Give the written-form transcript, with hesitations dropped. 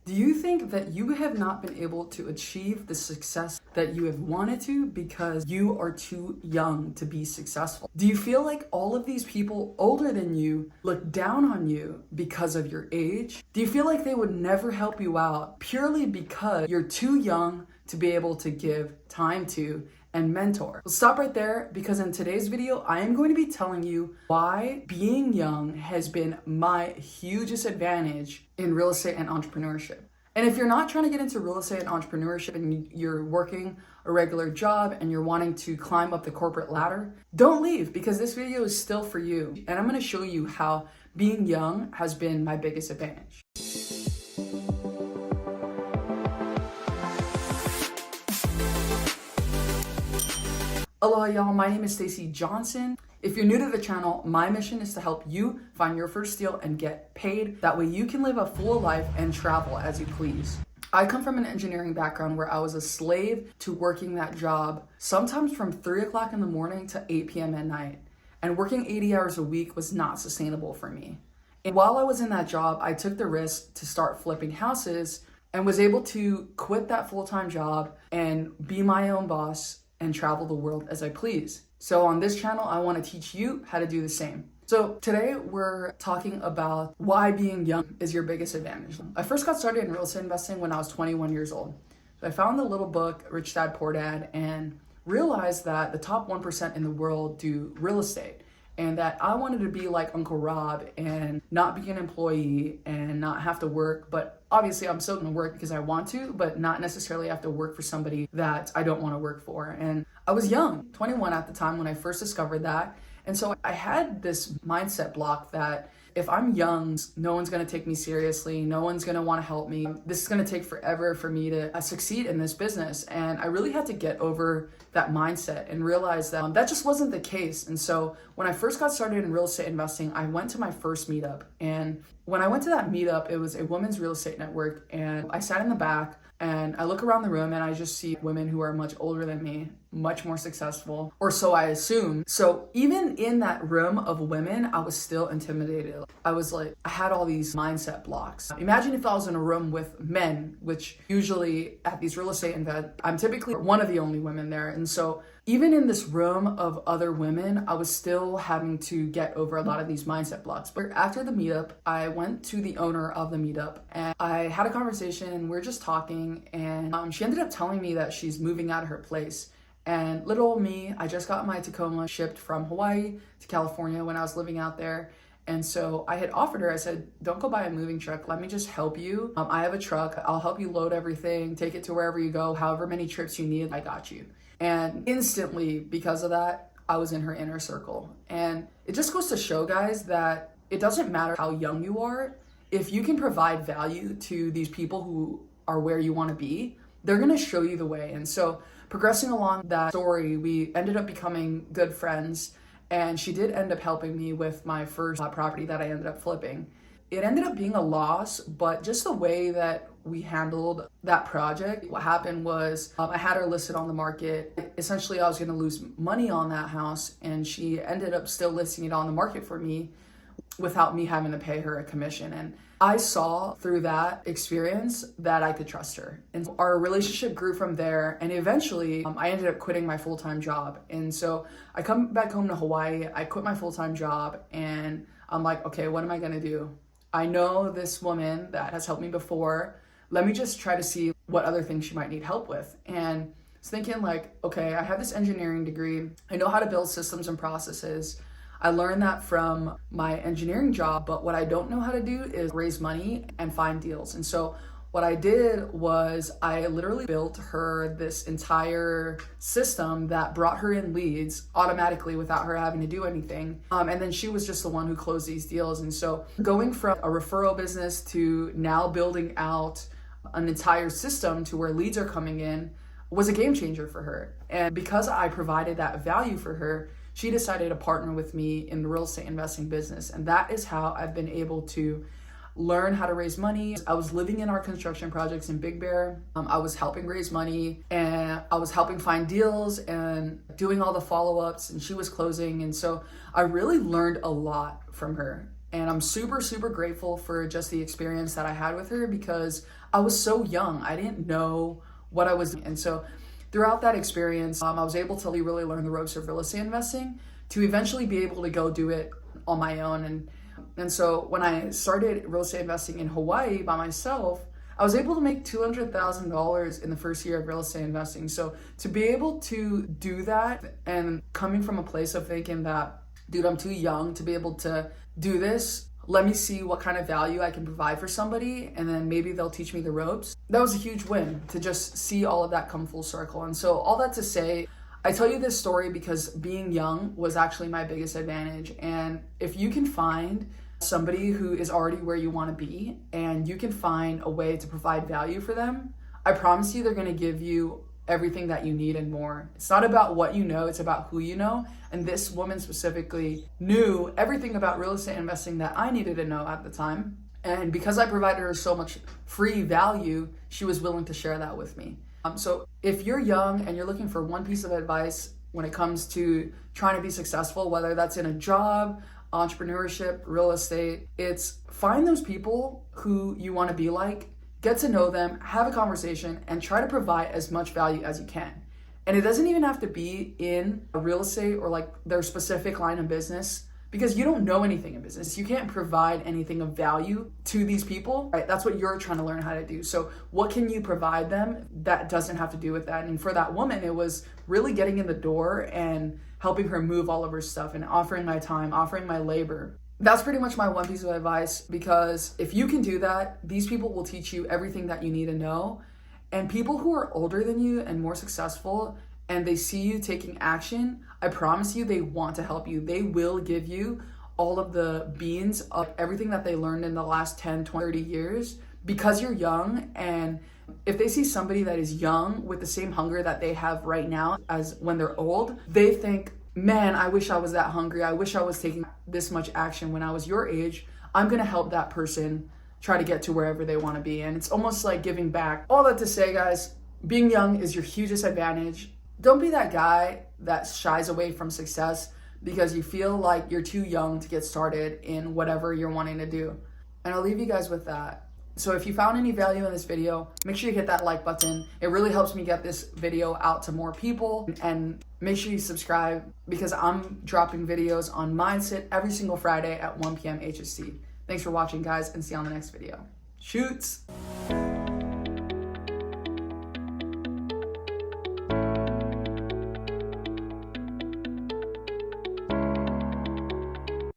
Do you think that you have not been able to achieve the success that you have wanted to because you are too young to be successful? Do you feel like all of these people older than you look down on you because of your age? Do you feel like they would never help you out purely because you're too young to be able to give time to and mentor? Well, stop right there, because in today's video, I am going to be telling you why being young has been my hugest advantage in real estate and entrepreneurship. And if you're not trying to get into real estate and entrepreneurship and you're working a regular job and you're wanting to climb up the corporate ladder, don't leave, because this video is still for you. And I'm going to show you how being young has been my biggest advantage. Aloha y'all, my name is Stacey Johnson. If you're new to the channel, my mission is to help you find your first deal and get paid. That way you can live a full life and travel as you please. I come from an engineering background where I was a slave to working that job, sometimes from 3 o'clock in the morning to 8 p.m. at night. And working 80 hours a week was not sustainable for me. And while I was in that job, I took the risk to start flipping houses and was able to quit that full-time job and be my own boss and travel the world as I please. So on this channel, I want to teach you how to do the same. So today we're talking about why being young is your biggest advantage. I first got started in real estate investing when I was 21 years old. So I found the little book, Rich Dad, Poor Dad, and realized that the top 1% in the world do real estate. And that I wanted to be like Uncle Rob and not be an employee and not have to work. But obviously I'm still gonna work because I want to, but not necessarily have to work for somebody that I don't wanna work for. And I was young, 21 at the time when I first discovered that. And so I had this mindset block that if I'm young, no one's gonna take me seriously, no one's gonna wanna help me. This is gonna take forever for me to succeed in this business. And I really had to get over that mindset and realize that that just wasn't the case. And so when I first got started in real estate investing, I went to my first meetup. And when I went to that meetup, it was a women's real estate network. And I sat in the back and I look around the room and I just see women who are much older than me, much more successful, or so I assume. So even in that room of women, I was still intimidated. I was like, I had all these mindset blocks. Imagine if I was in a room with men, which usually at these real estate events, I'm typically one of the only women there. And so even in this room of other women, I was still having to get over a lot of these mindset blocks. But after the meetup, I went to the owner of the meetup and I had a conversation and we're just talking, and she ended up telling me that she's moving out of her place. And little old me, I just got my Tacoma shipped from Hawaii to California when I was living out there. And so I had offered her, I said, don't go buy a moving truck. Let me just help you. I have a truck. I'll help you load everything, take it to wherever you go, however many trips you need, I got you. And instantly, because of that, I was in her inner circle. And it just goes to show, guys, that it doesn't matter how young you are. If you can provide value to these people who are where you want to be, they're going to show you the way. And so progressing along that story, we ended up becoming good friends. And she did end up helping me with my first property that I ended up flipping. It ended up being a loss, but just the way that we handled that project, what happened was I had her listed on the market. Essentially, I was going to lose money on that house, and she ended up still listing it on the market for me without me having to pay her a commission. And I saw through that experience that I could trust her. And our relationship grew from there. And eventually I ended up quitting my full-time job. And so I come back home to Hawaii, I quit my full-time job, and I'm like, okay, what am I gonna do? I know this woman that has helped me before. Let me just try to see what other things she might need help with. And I was thinking like, okay, I have this engineering degree. I know how to build systems and processes. I learned that from my engineering job, but what I don't know how to do is raise money and find deals. And so what I did was I literally built her this entire system that brought her in leads automatically without her having to do anything. And then she was just the one who closed these deals. And so going from a referral business to now building out an entire system to where leads are coming in was a game changer for her. And because I provided that value for her, she decided to partner with me in the real estate investing business. And that is how I've been able to learn how to raise money. I was living in our construction projects in Big Bear. I was helping raise money and I was helping find deals and doing all the follow-ups, and she was closing. And so I really learned a lot from her. And I'm super, super grateful for just the experience that I had with her because I was so young. I didn't know what I was doing. And so throughout that experience, I was able to really learn the ropes of real estate investing to eventually be able to go do it on my own. And so when I started real estate investing in Hawaii by myself, I was able to make $200,000 in the first year of real estate investing. So to be able to do that, and coming from a place of thinking that, dude, I'm too young to be able to do this, let me see what kind of value I can provide for somebody, and then maybe they'll teach me the ropes. That was a huge win to just see all of that come full circle. And so all that to say, I tell you this story because being young was actually my biggest advantage. And if you can find somebody who is already where you want to be and you can find a way to provide value for them, I promise you they're going to give you everything that you need and more. It's not about what you know, it's about who you know. And this woman specifically knew everything about real estate investing that I needed to know at the time. And because I provided her so much free value, she was willing to share that with me. So if you're young and you're looking for one piece of advice when it comes to trying to be successful, whether that's in a job, entrepreneurship, real estate, it's find those people who you want to be like, get to know them, have a conversation, and try to provide as much value as you can. And it doesn't even have to be in a real estate or like their specific line of business, because you don't know anything in business. You can't provide anything of value to these people, right? That's what you're trying to learn how to do. So what can you provide them that doesn't have to do with that? And for that woman, it was really getting in the door and helping her move all of her stuff and offering my time, offering my labor. That's pretty much my one piece of advice, because if you can do that, these people will teach you everything that you need to know. And people who are older than you and more successful, and they see you taking action, I promise you they want to help you. They will give you all of the beans of everything that they learned in the last 10, 20, 30 years because you're young. And if they see somebody that is young with the same hunger that they have right now as when they're old, they think, man, I wish I was that hungry. I wish I was taking this much action when I was your age. I'm gonna help that person try to get to wherever they wanna be. And it's almost like giving back. All that to say, guys, being young is your hugest advantage. Don't be that guy that shies away from success because you feel like you're too young to get started in whatever you're wanting to do. And I'll leave you guys with that. So if you found any value in this video, make sure you hit that like button. It really helps me get this video out to more people. And make sure you subscribe because I'm dropping videos on mindset every single Friday at 1 p.m. HST. Thanks for watching, guys, and see you on the next video. Shoots!